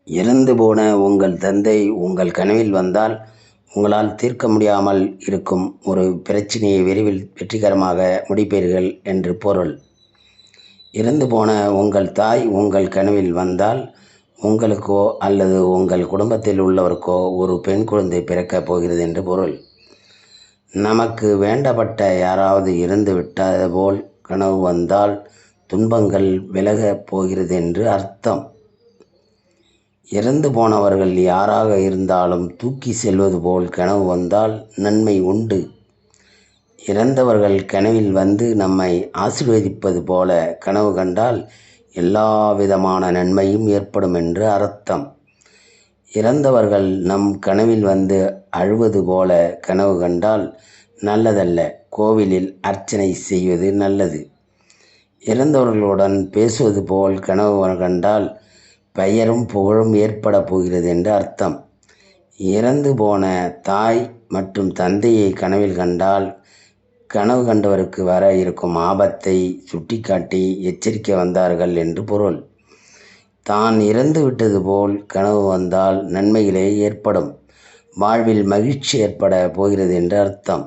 இறந்து போன உங்கள் தந்தை உங்கள் கனவில் வந்தால் உங்களால் தீர்க்க முடியாமல் இருக்கும் ஒரு பிரச்சினையை விரைவில் வெற்றிகரமாக முடிப்பீர்கள் என்று பொருள். இறந்து போன உங்கள் தாய் உங்கள் கனவில் வந்தால் உங்களுக்கோ அல்லது உங்கள் குடும்பத்தில் உள்ளவருக்கோ ஒரு பெண் குழந்தை பிறக்கப் போகிறது என்று பொருள். நமக்கு வேண்டப்பட்ட யாராவது இறந்து விட்டது போல் கனவு வந்தால் துன்பங்கள் விலகப் போகிறது என்று அர்த்தம். இறந்து போனவர்கள் யாராக இருந்தாலும் தூக்கி செல்வது போல் கனவு வந்தால் நன்மை உண்டு. இறந்தவர்கள் கனவில் வந்து நம்மை ஆசீர்வதிப்பது போல கனவு கண்டால் எல்லா விதமான நன்மையும் ஏற்படும் என்று அர்த்தம். இறந்தவர்கள் நம் கனவில் வந்து அழுவது போல கனவு கண்டால் நல்லதல்ல. கோவிலில் அர்ச்சனை செய்வது நல்லது. இறந்தவர்களுடன் பேசுவது போல் கனவு கண்டால் பெயரும் புகழும் ஏற்பட போகிறது என்று அர்த்தம். இறந்து போன தாய் மற்றும் தந்தையை கனவில் கண்டால் கனவு கண்டவருக்கு வர இருக்கும் ஆபத்தை சுட்டிக்காட்டி எச்சரிக்க வந்தார்கள் என்று பொருள். தான் இறந்து விட்டது போல் கனவு வந்தால் நன்மைகளே ஏற்படும். வாழ்வில் மகிழ்ச்சி ஏற்பட போகிறது என்று அர்த்தம்.